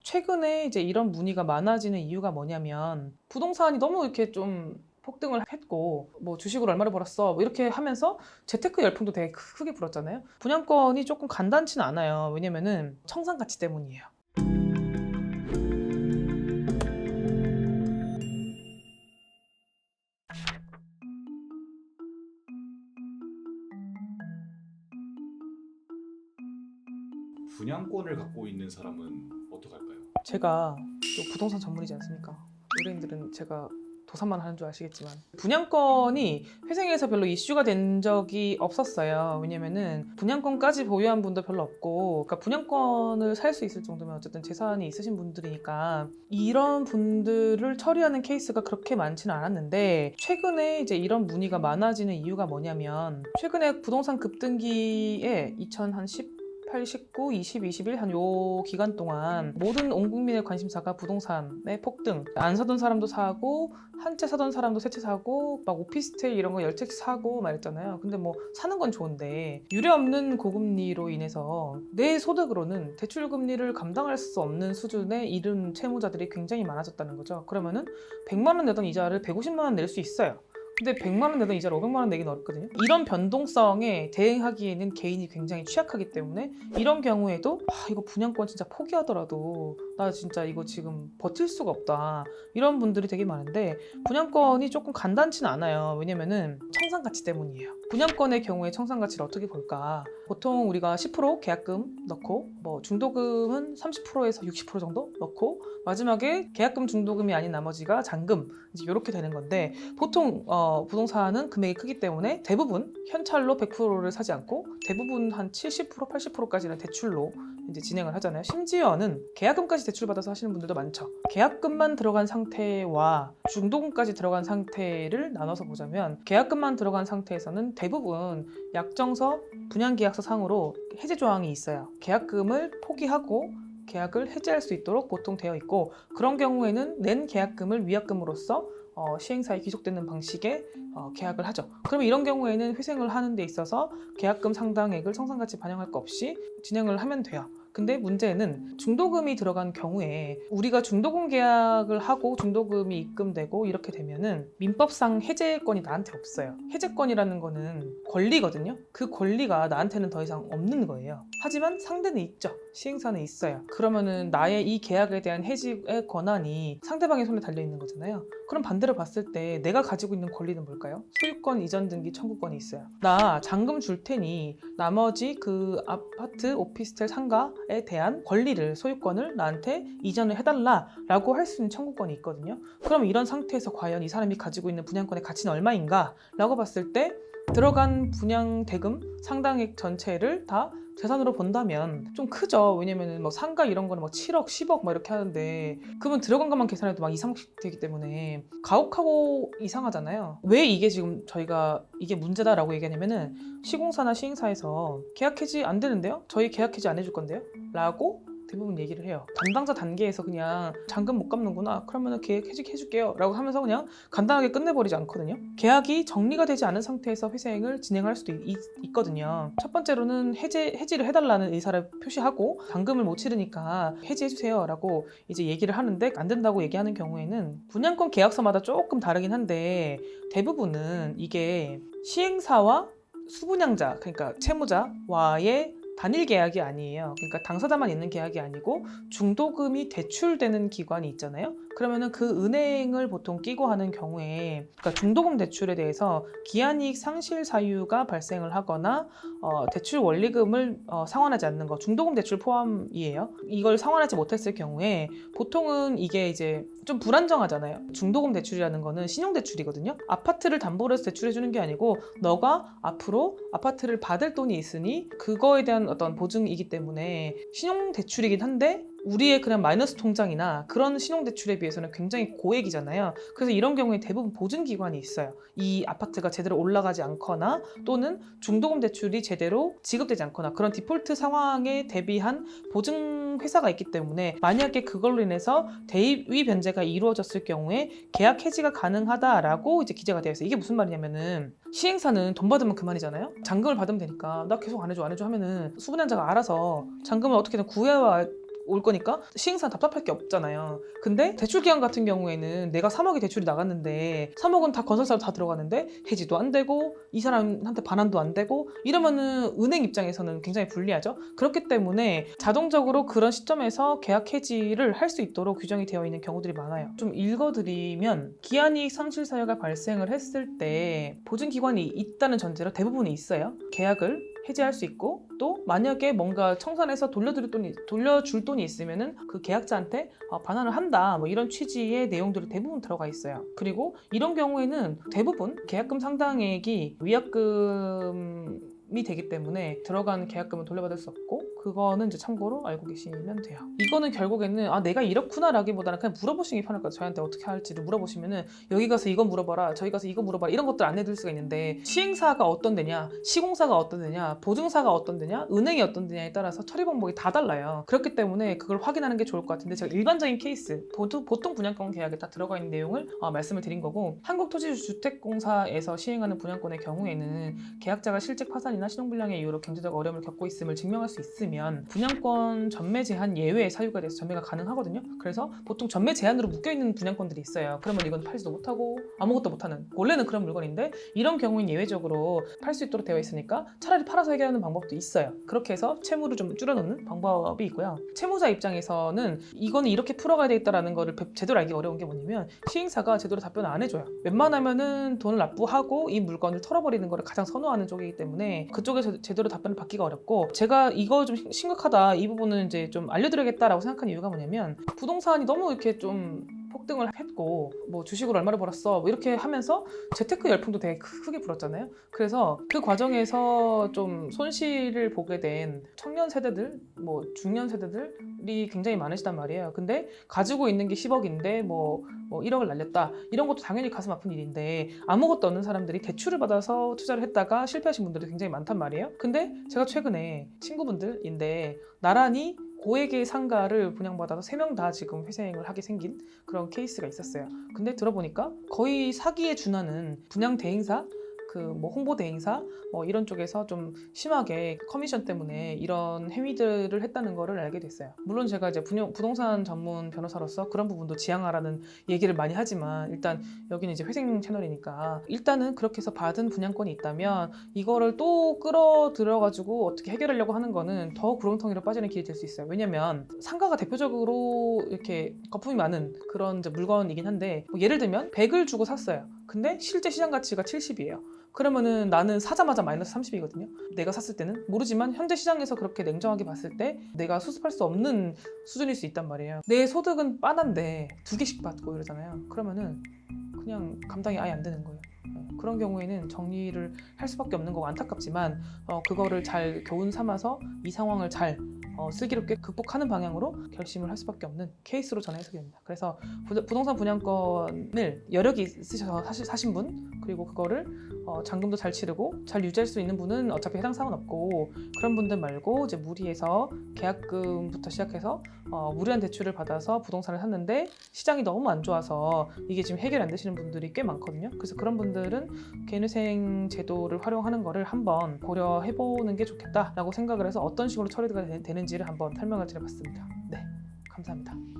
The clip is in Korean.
최근에 이제 이런 문의가 많아지는 이유가 뭐냐면 부동산이 너무 이렇게 좀 폭등을 했고 뭐 주식으로 얼마를 벌었어 뭐 이렇게 하면서 재테크 열풍도 되게 크게 불었잖아요. 분양권이 조금 간단치는 않아요. 왜냐면은 청산 가치 때문이에요. 분양권을 갖고 있는 사람은 어떡할까요? 제가 또 부동산 전문이지 않습니까? 의뢰인들은 제가 도산만 하는 줄 아시겠지만 분양권이 회생에서 별로 이슈가 된 적이 없었어요. 왜냐면은 분양권까지 보유한 분도 별로 없고, 그러니까 분양권을 살 수 있을 정도면 어쨌든 재산이 있으신 분들이니까 이런 분들을 처리하는 케이스가 그렇게 많지는 않았는데, 최근에 이제 이런 문의가 많아지는 이유가 뭐냐면 최근에 부동산 급등기에 2010 18, 19, 20, 21 한 요 기간 동안 모든 온 국민의 관심사가 부동산의 폭등. 안 사던 사람도 사고 한 채 사던 사람도 세 채 사고 막 오피스텔 이런 거 10채 사고 막 이랬잖아요. 근데 뭐 사는 건 좋은데 유례 없는 고금리로 인해서 내 소득으로는 대출 금리를 감당할 수 없는 수준에 이른 채무자들이 굉장히 많아졌다는 거죠. 그러면은 100만 원 내던 이자를 150만 원 낼 수 있어요. 근데 100만 원 내던 이자를 500만 원 내기는 어렵거든요. 이런 변동성에 대응하기에는 개인이 굉장히 취약하기 때문에 이런 경우에도 이거 분양권 진짜 포기하더라도 나 진짜 이거 지금 버틸 수가 없다. 이런 분들이 되게 많은데 분양권이 조금 간단치는 않아요. 왜냐면은 청산 가치 때문이에요. 분양권의 경우에 청산 가치를 어떻게 볼까? 보통 우리가 10% 계약금 넣고 뭐 중도금은 30%에서 60% 정도 넣고 마지막에 계약금 중도금이 아닌 나머지가 잔금 이제 이렇게 되는 건데 보통 부동산은 금액이 크기 때문에 대부분 현찰로 100%를 사지 않고 대부분 한 70%, 80%까지는 대출로 이제 진행을 하잖아요. 심지어는 계약금까지 대출받아서 하시는 분들도 많죠. 계약금만 들어간 상태와 중도금까지 들어간 상태를 나눠서 보자면 계약금만 들어간 상태에서는 대부분 약정서, 분양계약서 상으로 해지 조항이 있어요. 계약금을 포기하고 계약을 해지할 수 있도록 보통 되어 있고, 그런 경우에는 낸 계약금을 위약금으로써 시행사에 귀속되는 방식의 계약을 하죠. 그러면 이런 경우에는 회생을 하는 데 있어서 계약금 상당액을 청산가치 반영할 거 없이 진행을 하면 돼요. 근데 문제는 중도금이 들어간 경우에 우리가 중도금 계약을 하고 중도금이 입금되고 이렇게 되면은 민법상 해제권이 나한테 없어요. 해제권이라는 거는 권리거든요. 그 권리가 나한테는 더 이상 없는 거예요. 하지만 상대는 있죠. 시행사는 있어요. 그러면은 나의 이 계약에 대한 해지의 권한이 상대방의 손에 달려 있는 거잖아요. 그럼 반대로 봤을 때 내가 가지고 있는 권리는 뭘까요? 소유권 이전 등기 청구권이 있어요. 나 잔금 줄 테니 나머지 그 아파트, 오피스텔, 상가에 대한 권리를, 소유권을 나한테 이전을 해달라라고 할 수 있는 청구권이 있거든요. 그럼 이런 상태에서 과연 이 사람이 가지고 있는 분양권의 가치는 얼마인가? 라고 봤을 때 들어간 분양 대금 상당액 전체를 다 재산으로 본다면 좀 크죠. 왜냐면은 뭐 상가 이런 거는 막 7억, 10억 막 이렇게 하는데 그러면 들어간 것만 계산해도 막 2, 30억 되기 때문에 가혹하고 이상하잖아요. 왜 이게 지금 저희가 이게 문제다라고 얘기하냐면은 시공사나 시행사에서 계약 해지 안 되는데요? 저희 계약 해지 안 해줄 건데요? 라고 대부분 얘기를 해요. 담당자 단계에서 그냥 잔금 못 갚는구나. 그러면 계약 해줄게요. 라고 하면서 그냥 간단하게 끝내버리지 않거든요. 계약이 정리가 되지 않은 상태에서 회생을 진행할 수도 있거든요. 첫 번째로는 해지를 해달라는 의사를 표시하고 잔금을 못 치르니까 해지해주세요. 라고 이제 얘기를 하는데 안 된다고 얘기하는 경우에는 분양권 계약서마다 조금 다르긴 한데 대부분은 이게 시행사와 수분양자, 그러니까 채무자와의 단일 계약이 아니에요. 그러니까 당사자만 있는 계약이 아니고 중도금이 대출되는 기관이 있잖아요. 그러면은 그 은행을 보통 끼고 하는 경우에, 그러니까 중도금 대출에 대해서 기한이익 상실 사유가 발생을 하거나 대출 원리금을 상환하지 않는 거, 중도금 대출 포함이에요. 이걸 상환하지 못했을 경우에 보통은 이게 이제 좀 불안정하잖아요. 중도금 대출이라는 거는 신용대출이거든요. 아파트를 담보로 해서 대출해주는 게 아니고 너가 앞으로 아파트를 받을 돈이 있으니 그거에 대한 어떤 보증이기 때문에 신용대출이긴 한데 우리의 그냥 마이너스 통장이나 그런 신용대출에 비해서는 굉장히 고액이잖아요. 그래서 이런 경우에 대부분 보증기관이 있어요. 이 아파트가 제대로 올라가지 않거나 또는 중도금 대출이 제대로 지급되지 않거나 그런 디폴트 상황에 대비한 보증회사가 있기 때문에 만약에 그걸로 인해서 대위 변제가 이루어졌을 경우에 계약 해지가 가능하다라고 이제 기재가 되어 있어요. 이게 무슨 말이냐면은 시행사는 돈 받으면 그만이잖아요. 잔금을 받으면 되니까 나 계속 안 해줘 하면은 수분양자가 알아서 잔금을 어떻게든 구해와 올 거니까 시행사는 답답할 게 없잖아요. 근데 대출 기간 같은 경우에는 내가 3억이 대출이 나갔는데 3억은 다 건설사로 다 들어가는데 해지도 안 되고 이 사람한테 반환도 안 되고 이러면은 은행 입장에서는 굉장히 불리하죠. 그렇기 때문에 자동적으로 그런 시점에서 계약 해지를 할 수 있도록 규정이 되어 있는 경우들이 많아요. 좀 읽어드리면 기한이익 상실 사유가 발생을 했을 때 보증기관이 있다는 전제로 대부분이 있어요. 계약을 해지할 수 있고 또 만약에 뭔가 청산해서 돌려줄 돈이 있으면은 그 계약자한테 반환을 한다 뭐 이런 취지의 내용들이 대부분 들어가 있어요. 그리고 이런 경우에는 대부분 계약금 상당액이 위약금이 되기 때문에 들어간 계약금은 돌려받을 수 없고 그거는 이제 참고로 알고 계시면 돼요. 이거는 결국에는 내가 이렇구나라기보다는 그냥 물어보시는 게 편할 거예요. 저희한테 어떻게 할지를 물어보시면은 여기 가서 이거 물어봐라 저기 가서 이거 물어봐라 이런 것들 안내드릴 수가 있는데 시행사가 어떤 데냐 시공사가 어떤 데냐 보증사가 어떤 데냐 은행이 어떤 데냐에 따라서 처리 방법이 다 달라요. 그렇기 때문에 그걸 확인하는 게 좋을 것 같은데 제가 일반적인 케이스 보통 분양권 계약에 다 들어가 있는 내용을 말씀을 드린 거고 한국토지주택공사에서 시행하는 분양권의 경우에는 계약자가 실직 파산이나 신용불량의 이유로 경제적 어려움을 겪고 있음을 증명할 수 있으면 분양권 전매 제한 예외의 사유가 돼서 전매가 가능하거든요. 그래서 보통 전매 제한으로 묶여있는 분양권들이 있어요. 그러면 이건 팔지도 못하고 아무것도 못하는 원래는 그런 물건인데 이런 경우는 예외적으로 팔 수 있도록 되어 있으니까 차라리 팔아서 해결하는 방법도 있어요. 그렇게 해서 채무를 좀 줄여놓는 방법이 있고요. 채무자 입장에서는 이거는 이렇게 풀어가야 되겠다라는 거를 제대로 알기 어려운 게 뭐냐면 시행사가 제대로 답변을 안 해줘요. 웬만하면은 돈을 납부하고 이 물건을 털어버리는 거를 가장 선호하는 쪽이기 때문에 그쪽에서 제대로 답변을 받기가 어렵고 제가 이거 좀 심각하다 이 부분은 이제 좀 알려드려야겠다라고 생각한 이유가 뭐냐면 부동산이 너무 이렇게 좀 폭등을 했고 뭐 주식으로 얼마를 벌었어 뭐 이렇게 하면서 재테크 열풍도 되게 크게 불었잖아요. 그래서 그 과정에서 좀 손실을 보게 된 청년 세대들 뭐 중년 세대들이 굉장히 많으시단 말이에요. 근데 가지고 있는 게 10억인데 뭐 1억을 날렸다 이런 것도 당연히 가슴 아픈 일인데 아무것도 없는 사람들이 대출을 받아서 투자를 했다가 실패하신 분들이 굉장히 많단 말이에요. 근데 제가 최근에 친구분들인데 나란히 고액의 상가를 분양받아서 3명 다 지금 회생을 하게 생긴 그런 케이스가 있었어요. 근데 들어보니까 거의 사기에 준하는 분양 대행사 뭐 홍보 대행사 이런 쪽에서 좀 심하게 커미션 때문에 이런 행위들을 했다는 거를 알게 됐어요. 물론 제가 이제 부동산 전문 변호사로서 그런 부분도 지양하라는 얘기를 많이 하지만 일단 여기는 이제 회생 채널이니까 일단은 그렇게 해서 받은 분양권이 있다면 이거를 또 끌어들여가지고 어떻게 해결하려고 하는 거는 더 구렁텅이로 빠지는 길이 될 수 있어요. 왜냐면 상가가 대표적으로 이렇게 거품이 많은 그런 이제 물건이긴 한데 예를 들면 100을 주고 샀어요. 근데 실제 시장 가치가 70이에요. 그러면은 나는 사자마자 마이너스 30이거든요. 내가 샀을 때는 모르지만 현재 시장에서 그렇게 냉정하게 봤을 때 내가 수습할 수 없는 수준일 수 있단 말이에요. 내 소득은 빤한데 2개씩 받고 이러잖아요. 그러면은 그냥 감당이 아예 안 되는 거예요. 그런 경우에는 정리를 할 수밖에 없는 거고 안타깝지만 그거를 잘 교훈 삼아서 이 상황을 잘 슬기롭게 극복하는 방향으로 결심을 할 수밖에 없는 케이스로 저는 해석이 됩니다. 그래서 부동산 분양권을 여력이 있으셔서 사신 분 그리고 그거를 잔금도 잘 치르고 잘 유지할 수 있는 분은 어차피 해당 사항은 없고 그런 분들 말고 이제 무리해서 계약금부터 시작해서 무리한 대출을 받아서 부동산을 샀는데 시장이 너무 안 좋아서 이게 지금 해결 안 되시는 분들이 꽤 많거든요. 그래서 그런 분들은 개인회생 제도를 활용하는 거를 한번 고려해보는 게 좋겠다라고 생각을 해서 어떤 식으로 처리가 되는지를 한번 설명을 드려봤습니다. 네, 감사합니다.